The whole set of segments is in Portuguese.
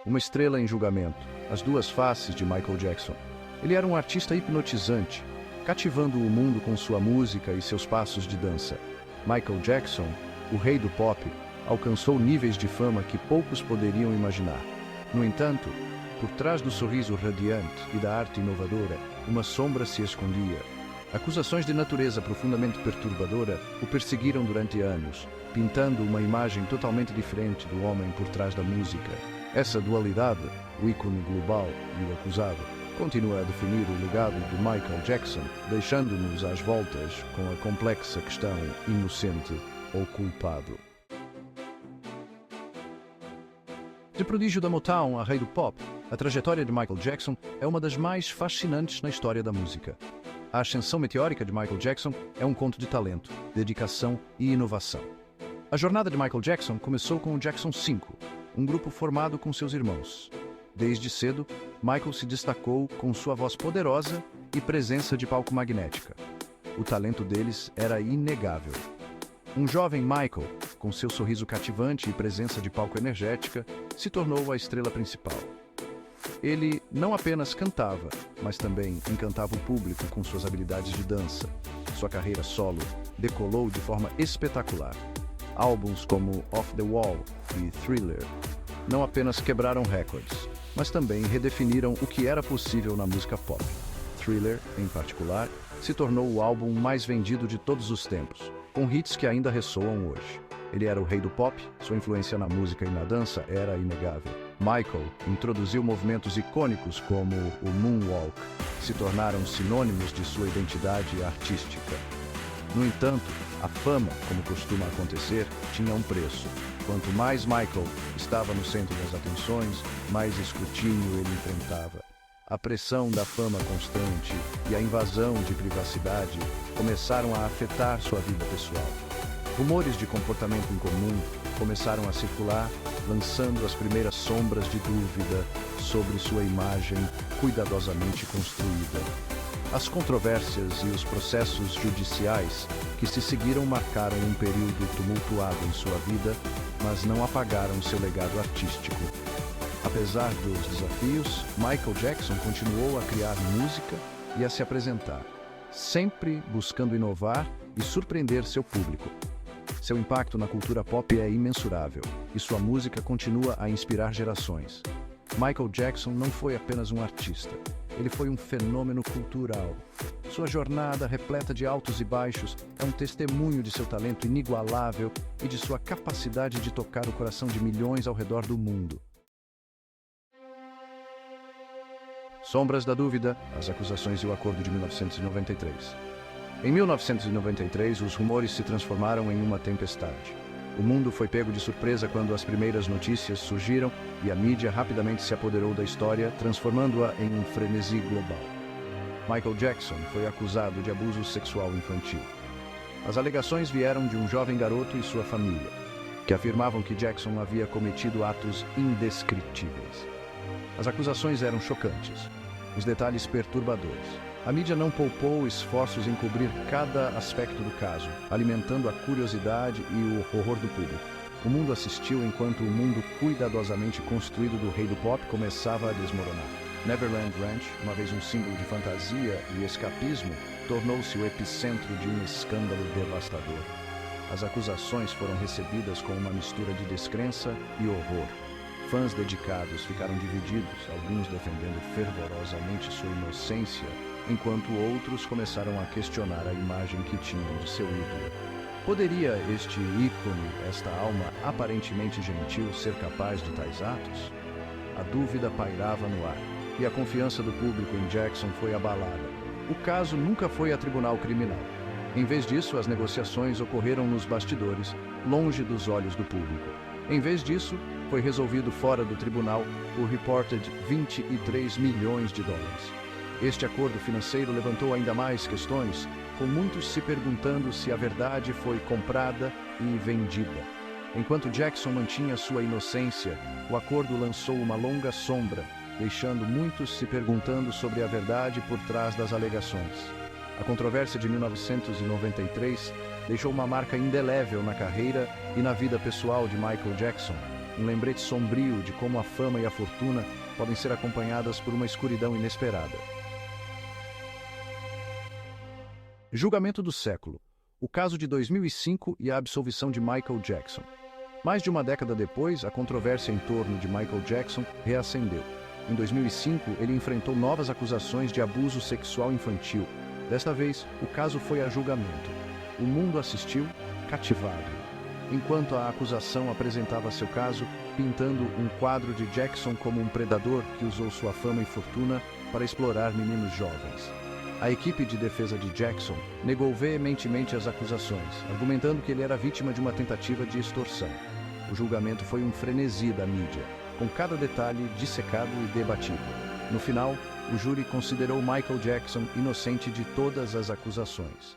uma estrela em julgamento, as duas faces de Michael Jackson. Ele era um artista hipnotizante, cativando o mundo com sua música e seus passos de dança. Michael Jackson, o rei do pop, alcançou níveis de fama que poucos poderiam imaginar. No entanto, por trás do sorriso radiante e da arte inovadora, uma sombra se escondia. Acusações de natureza profundamente perturbadora o perseguiram durante anos, pintando uma imagem totalmente diferente do homem por trás da música. Essa dualidade, o ícone global e o acusado, continua a definir o legado de Michael Jackson, deixando-nos às voltas com a complexa questão inocente ou culpado. De prodígio da Motown a rei do pop, a trajetória de Michael Jackson é uma das mais fascinantes na história da música. A ascensão meteórica de Michael Jackson é um conto de talento, dedicação e inovação. A jornada de Michael Jackson começou com o Jackson 5, um grupo formado com seus irmãos. Desde cedo, Michael se destacou com sua voz poderosa e presença de palco magnética. O talento deles era inegável. Um jovem Michael, com seu sorriso cativante e presença de palco energética, se tornou a estrela principal. Ele não apenas cantava, mas também encantava o público com suas habilidades de dança. Sua carreira solo decolou de forma espetacular. Álbuns como Off the Wall e Thriller não apenas quebraram recordes, mas também redefiniram o que era possível na música pop. Thriller, em particular, se tornou o álbum mais vendido de todos os tempos, com hits que ainda ressoam hoje. Ele era o rei do pop, sua influência na música e na dança era inegável. Michael introduziu movimentos icônicos como o Moonwalk, que se tornaram sinônimos de sua identidade artística. No entanto, a fama, como costuma acontecer, tinha um preço. Quanto mais Michael estava no centro das atenções, mais escrutínio ele enfrentava. A pressão da fama constante e a invasão de privacidade começaram a afetar sua vida pessoal. Rumores de comportamento incomum começaram a circular, lançando as primeiras sombras de dúvida sobre sua imagem cuidadosamente construída. As controvérsias e os processos judiciais que se seguiram marcaram um período tumultuado em sua vida, mas não apagaram seu legado artístico. Apesar dos desafios, Michael Jackson continuou a criar música e a se apresentar, sempre buscando inovar e surpreender seu público. Seu impacto na cultura pop é imensurável, e sua música continua a inspirar gerações. Michael Jackson não foi apenas um artista, ele foi um fenômeno cultural. Sua jornada, repleta de altos e baixos, é um testemunho de seu talento inigualável e de sua capacidade de tocar o coração de milhões ao redor do mundo. Sombras da dúvida, as acusações e o acordo de 1993. Em 1993, os rumores se transformaram em uma tempestade. O mundo foi pego de surpresa quando as primeiras notícias surgiram e a mídia rapidamente se apoderou da história, transformando-a em um frenesi global. Michael Jackson foi acusado de abuso sexual infantil. As alegações vieram de um jovem garoto e sua família, que afirmavam que Jackson havia cometido atos indescritíveis. As acusações eram chocantes, os detalhes perturbadores. A mídia não poupou esforços em cobrir cada aspecto do caso, alimentando a curiosidade e o horror do público. O mundo assistiu enquanto o mundo cuidadosamente construído do rei do pop começava a desmoronar. Neverland Ranch, uma vez um símbolo de fantasia e escapismo, tornou-se o epicentro de um escândalo devastador. As acusações foram recebidas com uma mistura de descrença e horror. Fãs dedicados ficaram divididos, alguns defendendo fervorosamente sua inocência, enquanto outros começaram a questionar a imagem que tinham de seu ídolo. Poderia este ícone, esta alma aparentemente gentil, ser capaz de tais atos? A dúvida pairava no ar, e a confiança do público em Jackson foi abalada. O caso nunca foi a tribunal criminal. Em vez disso, as negociações ocorreram nos bastidores, longe dos olhos do público. Em vez disso, foi resolvido fora do tribunal por reported 23 milhões de dólares. Este acordo financeiro levantou ainda mais questões, com muitos se perguntando se a verdade foi comprada e vendida. Enquanto Jackson mantinha sua inocência, o acordo lançou uma longa sombra, deixando muitos se perguntando sobre a verdade por trás das alegações. A controvérsia de 1993 deixou uma marca indelével na carreira e na vida pessoal de Michael Jackson. um lembrete sombrio de como a fama e a fortuna podem ser acompanhadas por uma escuridão inesperada. Julgamento do século. O caso de 2005 e a absolvição de Michael Jackson. Mais de uma década depois, a controvérsia em torno de Michael Jackson reacendeu. Em 2005, ele enfrentou novas acusações de abuso sexual infantil. Desta vez, o caso foi a julgamento. O mundo assistiu, cativado, enquanto a acusação apresentava seu caso, pintando um quadro de Jackson como um predador que usou sua fama e fortuna para explorar meninos jovens. A equipe de defesa de Jackson negou veementemente as acusações, argumentando que ele era vítima de uma tentativa de extorsão. O julgamento foi um frenesi da mídia, com cada detalhe dissecado e debatido. No final, o júri considerou Michael Jackson inocente de todas as acusações.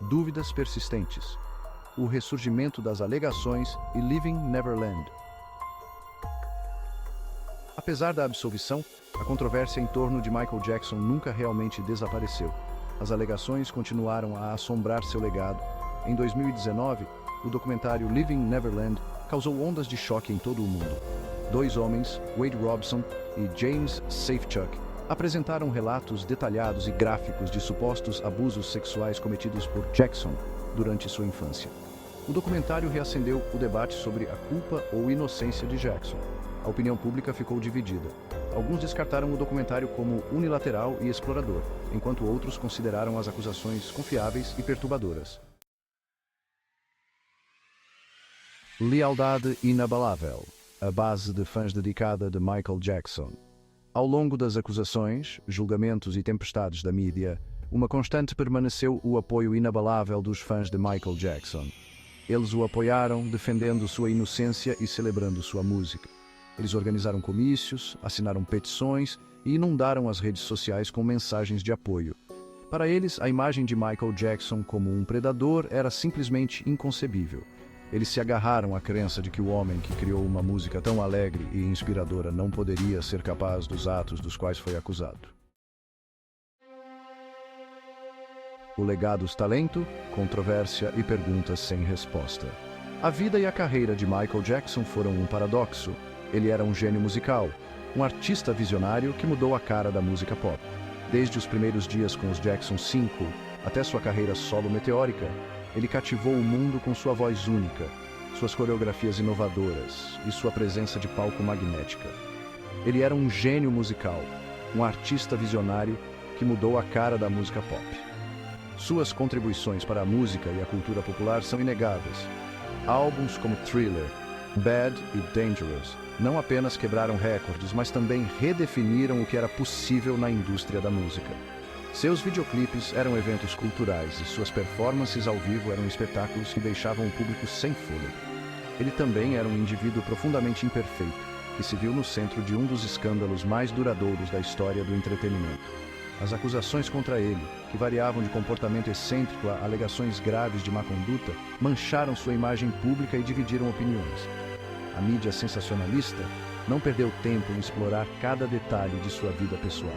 Dúvidas persistentes. O ressurgimento das alegações e Living Neverland. Apesar da absolvição, a controvérsia em torno de Michael Jackson nunca realmente desapareceu. As alegações continuaram a assombrar seu legado. Em 2019, o documentário Living Neverland causou ondas de choque em todo o mundo. Dois homens, Wade Robson e James Safechuck, apresentaram relatos detalhados e gráficos de supostos abusos sexuais cometidos por Jackson durante sua infância. O documentário reacendeu o debate sobre a culpa ou inocência de Jackson. A opinião pública ficou dividida. Alguns descartaram o documentário como unilateral e explorador, enquanto outros consideraram as acusações confiáveis e perturbadoras. Lealdade inabalável, a base de fãs dedicada de Michael Jackson. Ao longo das acusações, julgamentos e tempestades da mídia, uma constante permaneceu o apoio inabalável dos fãs de Michael Jackson. Eles o apoiaram, defendendo sua inocência e celebrando sua música. Eles organizaram comícios, assinaram petições e inundaram as redes sociais com mensagens de apoio. Para eles, a imagem de Michael Jackson como um predador era simplesmente inconcebível. Eles se agarraram à crença de que o homem que criou uma música tão alegre e inspiradora não poderia ser capaz dos atos dos quais foi acusado. O legado, talento, controvérsia e perguntas sem resposta. A vida e a carreira de Michael Jackson foram um paradoxo. Ele era um gênio musical, um artista visionário que mudou a cara da música pop. Desde os primeiros dias com os Jackson 5 até sua carreira solo meteórica, ele cativou o mundo com sua voz única, suas coreografias inovadoras e sua presença de palco magnética. Ele era um gênio musical, um artista visionário que mudou a cara da música pop. Suas contribuições para a música e a cultura popular são inegáveis. Álbuns como Thriller, Bad e Dangerous não apenas quebraram recordes, mas também redefiniram o que era possível na indústria da música. Seus videoclipes eram eventos culturais e suas performances ao vivo eram espetáculos que deixavam o público sem fôlego. Ele também era um indivíduo profundamente imperfeito, que se viu no centro de um dos escândalos mais duradouros da história do entretenimento. As acusações contra ele, que variavam de comportamento excêntrico a alegações graves de má conduta, mancharam sua imagem pública e dividiram opiniões. A mídia sensacionalista não perdeu tempo em explorar cada detalhe de sua vida pessoal,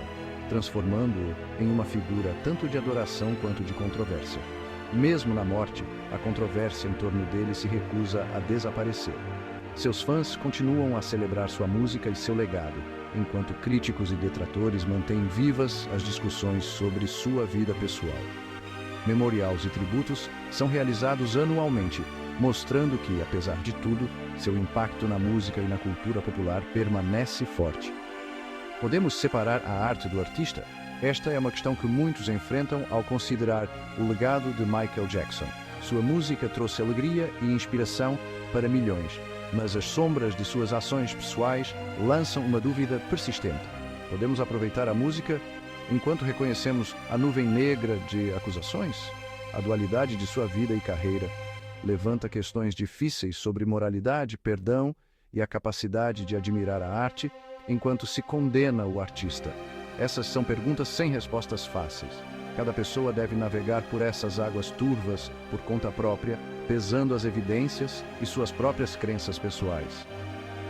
transformando-o em uma figura tanto de adoração quanto de controvérsia. Mesmo na morte, a controvérsia em torno dele se recusa a desaparecer. Seus fãs continuam a celebrar sua música e seu legado, enquanto críticos e detratores mantêm vivas as discussões sobre sua vida pessoal. Memoriais e tributos são realizados anualmente, mostrando que, apesar de tudo, seu impacto na música e na cultura popular permanece forte. Podemos separar a arte do artista? Esta é uma questão que muitos enfrentam ao considerar o legado de Michael Jackson. Sua música trouxe alegria e inspiração para milhões, mas as sombras de suas ações pessoais lançam uma dúvida persistente. Podemos aproveitar a música enquanto reconhecemos a nuvem negra de acusações? A dualidade de sua vida e carreira levanta questões difíceis sobre moralidade, perdão e a capacidade de admirar a arte enquanto se condena o artista. Essas são perguntas sem respostas fáceis. Cada pessoa deve navegar por essas águas turvas por conta própria, pesando as evidências e suas próprias crenças pessoais.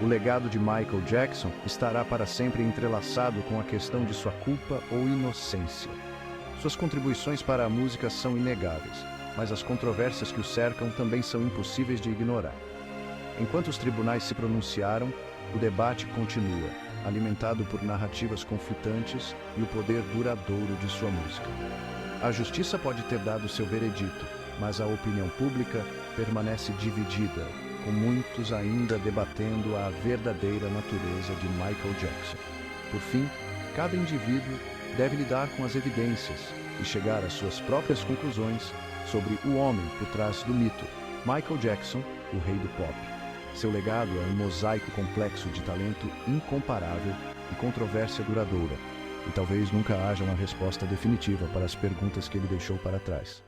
O legado de Michael Jackson estará para sempre entrelaçado com a questão de sua culpa ou inocência. Suas contribuições para a música são inegáveis, mas as controvérsias que o cercam também são impossíveis de ignorar. Enquanto os tribunais se pronunciaram, o debate continua, alimentado por narrativas conflitantes e o poder duradouro de sua música. A justiça pode ter dado seu veredito, mas a opinião pública permanece dividida, com muitos ainda debatendo a verdadeira natureza de Michael Jackson. Por fim, cada indivíduo deve lidar com as evidências e chegar às suas próprias conclusões sobre o homem por trás do mito, Michael Jackson, o rei do pop. Seu legado é um mosaico complexo de talento incomparável e controvérsia duradoura, e talvez nunca haja uma resposta definitiva para as perguntas que ele deixou para trás.